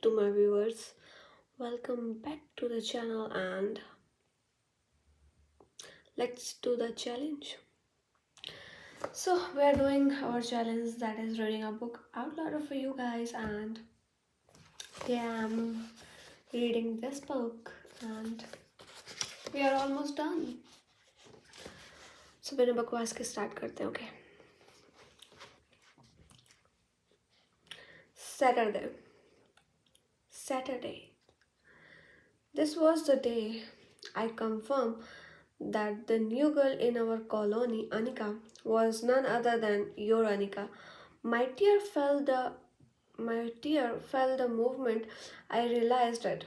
to my viewers. Welcome back to the channel and let's do the challenge. So, we are doing our challenge that is reading a book out loud for you guys, and yeah, I'm reading this book and we are almost done. So, बिना बकवास के start करते हैं, okay? Saturday. Saturday. This was the day I confirmed that the new girl in our colony, Anika, was none other than your Anika. My tear fell the my tear fell the moment I realized it.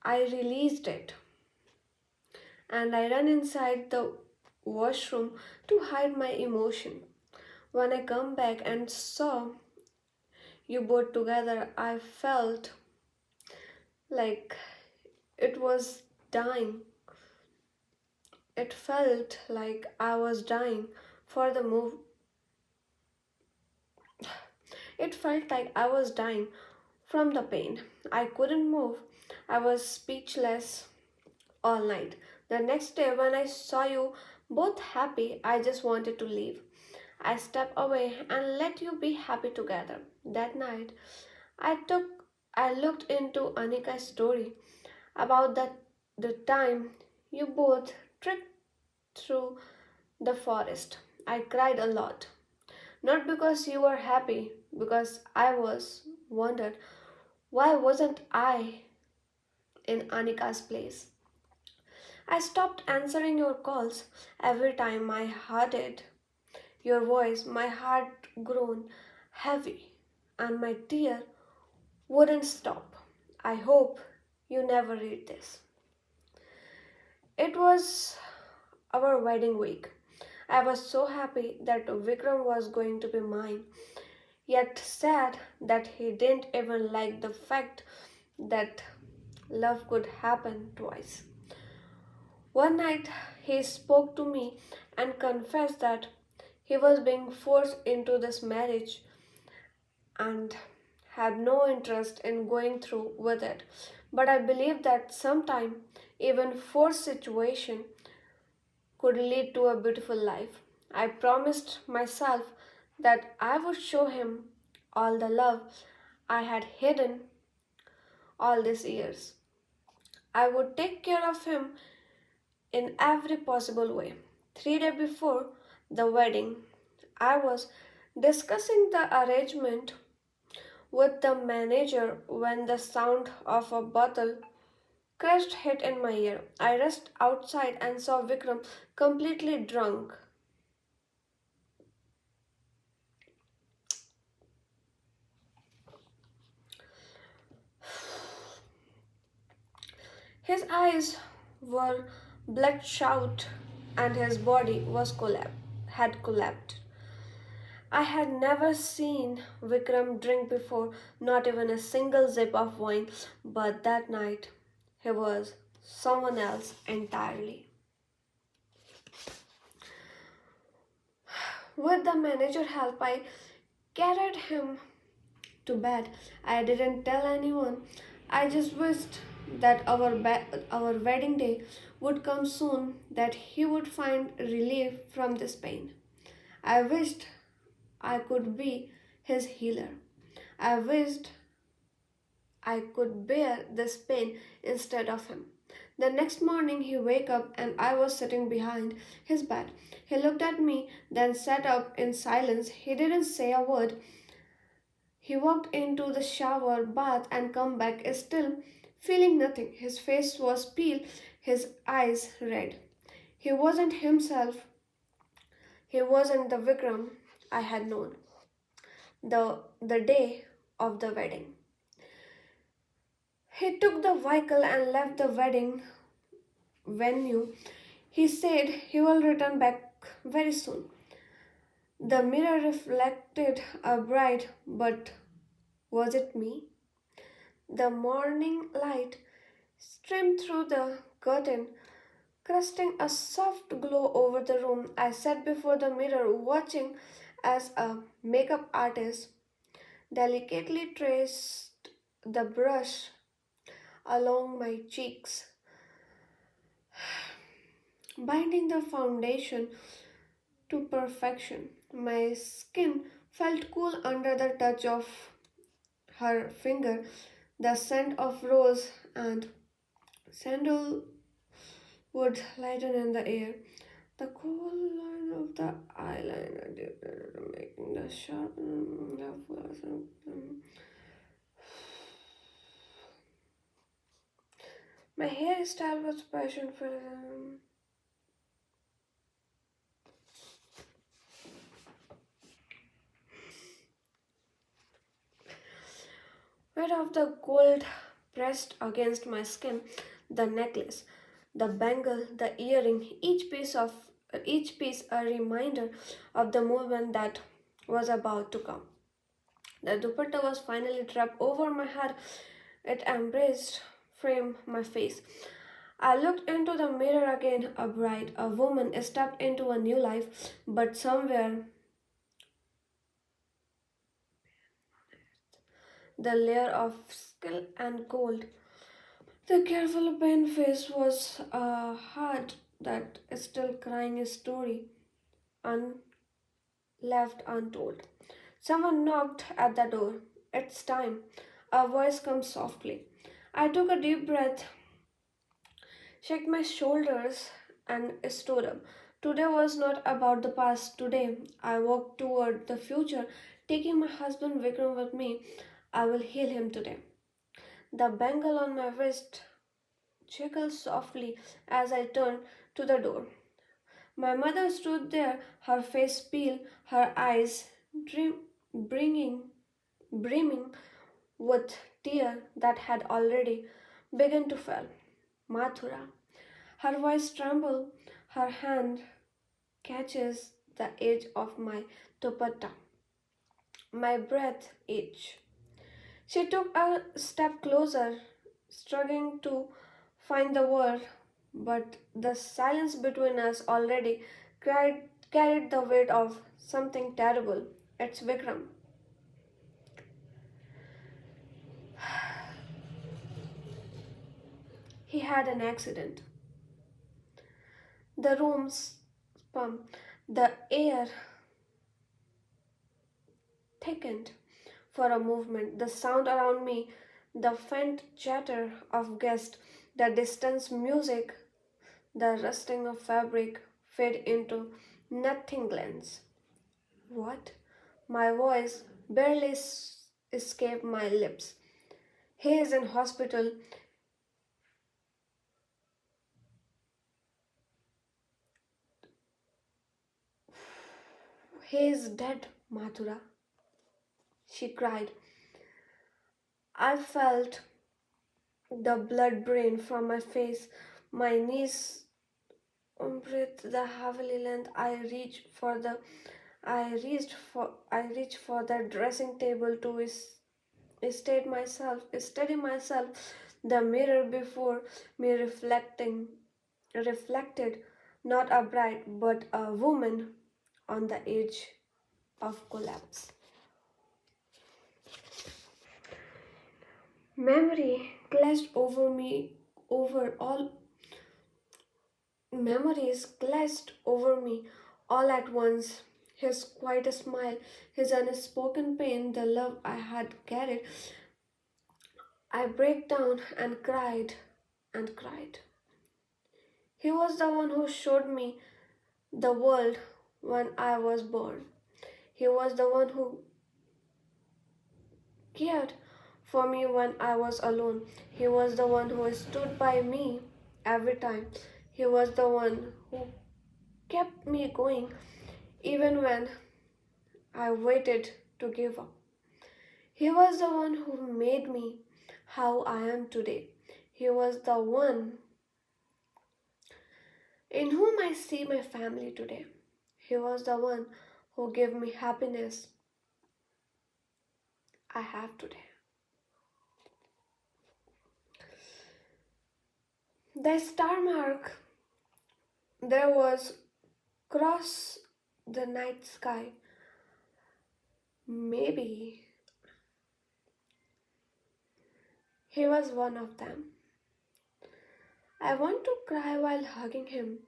I released it and I ran inside the washroom to hide my emotion. When I come back and saw you both together, I felt like it was dying. It felt like I was dying for the move. It felt like I was dying from the pain. I couldn't move. I was speechless all night. The next day, when I saw you both happy, I just wanted to leave. I stepped away and let you be happy together. That night, I took I looked into Anika's story about the time you both trekked through the forest. I cried a lot. Not because you were happy, because I was wondered why wasn't I in Anika's place. I stopped answering your calls every time I heard your voice, my heart grown heavy and my tear wouldn't stop. I hope you never read this. It was our wedding week. I was so happy that Vikram was going to be mine, yet sad that he didn't even like the fact that love could happen twice. One night he spoke to me and confessed that he was being forced into this marriage and had no interest in going through with it. But I believe that sometime even forced situation could lead to a beautiful life. I promised myself that I would show him all the love I had hidden all these years. I would take care of him in every possible way. 3 days before the wedding, I was discussing the arrangement with the manager when the sound of a bottle crashed hit in my ear. I rushed outside and saw Vikram completely drunk. His eyes were bloodshot and his body had collapsed. I had never seen Vikram drink before, not even a single sip of wine, but that night he was someone else entirely. With the manager help, I carried him to bed. I didn't tell anyone. I just wished that our wedding day would come soon, that he would find relief from this pain. I wished I could be his healer. I wished I could bear this pain instead of him. The next morning he woke up and I was sitting behind his bed. He looked at me, then sat up in silence. He didn't say a word. He walked into the shower, bath, and come back still feeling nothing. His face was pale, his eyes red. He wasn't himself. He wasn't the Vikram I had known. The day of the wedding. He took the vehicle and left the wedding venue. He said he will return back very soon. The mirror reflected a bride, but was it me? The morning light streamed through the curtain, casting a soft glow over the room. I sat before the mirror, watching as a makeup artist delicately the brush along my cheeks, binding the foundation to perfection. My skin felt cool under the touch of her finger. The scent of rose and sandalwood lightened in the air. The cool line of the eyeliner deepened, making the sharp my hairstyle was passion filled. Red of the gold pressed against my skin, the necklace, the bangle, the earring, each piece a reminder of the moment that was about to come. The dupatta was finally draped over my head. It embraced, framed my face. I looked into the mirror again, a bride, a woman stepped into a new life, but somewhere the layer of skill and gold. The careful pen face was a heart that is still crying a story left untold. Someone knocked at the door. It's time. A voice comes softly. I took a deep breath, shook my shoulders, and stood up. Today was not about the past. Today, I walked toward the future, taking my husband Vikram with me. I will heal him today. The bangle on my wrist jingled softly as I turned to the door. My mother stood there, her face pale, her eyes bringing, brimming with tears that had already begun to fall. Mathura. Her voice trembled, her hand catches the edge of my dupatta. My breath itched. She took a step closer, struggling to find the word, but the silence between us already carried the weight of something terrible. It's Vikram. He had an accident. The room spun, the air thickened for a moment, the sound around me, the faint chatter of guests, the distant music, the rustling of fabric fade into nothingness. What? My voice barely escaped my lips. He is in hospital. He is dead, Mathura. She cried. I felt the blood drain from my face. My knees breathed the heavily length. I reached for the dressing table to steady myself. The mirror before me reflected not a bride but a woman on the edge of collapse. Memory clashed over me over all Memories clashed over me all at once. His quiet smile, his unspoken pain, the love I had carried. I broke down and cried and cried. He was the one who showed me the world when I was born. He was the one who cared for me when I was alone. He was the one who stood by me every time. He was the one who kept me going even when I waited to give up. He was the one who made me how I am today. He was the one in whom I see my family today. He was the one who gave me happiness I have today. The star mark there was across the night sky. Maybe He was one of them. I want to cry while hugging him.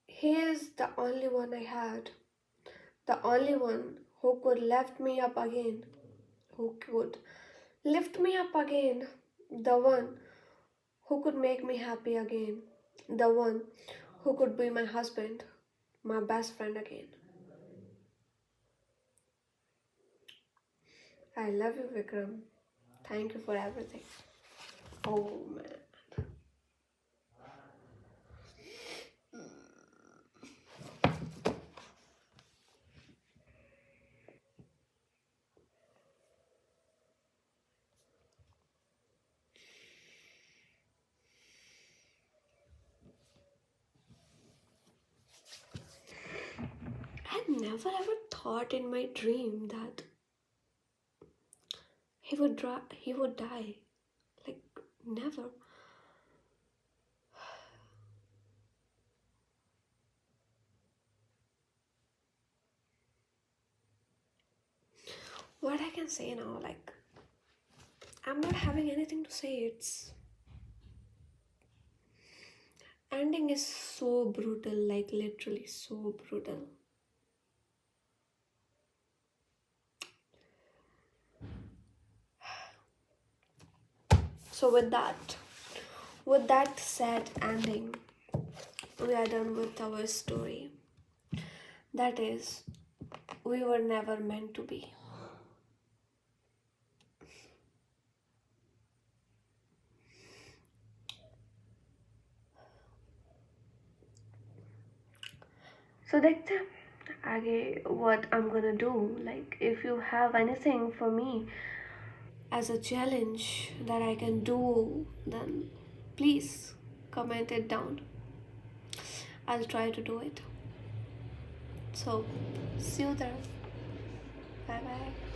He is the only one I had, the only one who could lift me up again, who could lift me up again, the one who could make me happy again, the one who could be my husband, my best friend again. I love you, Vikram. Thank you for everything. Oh man. I never ever thought in my dream that he would die. Like never. What I can say now, like I'm not having anything to say. It's ending is so brutal, like literally so brutal. So with that sad ending, we are done with our story. That is, we were never meant to be. So देखते हैं आगे what I'm gonna do. Like if you have anything for me as a challenge that I can do, then please comment it down. I'll try to do it. So see you there. Bye bye.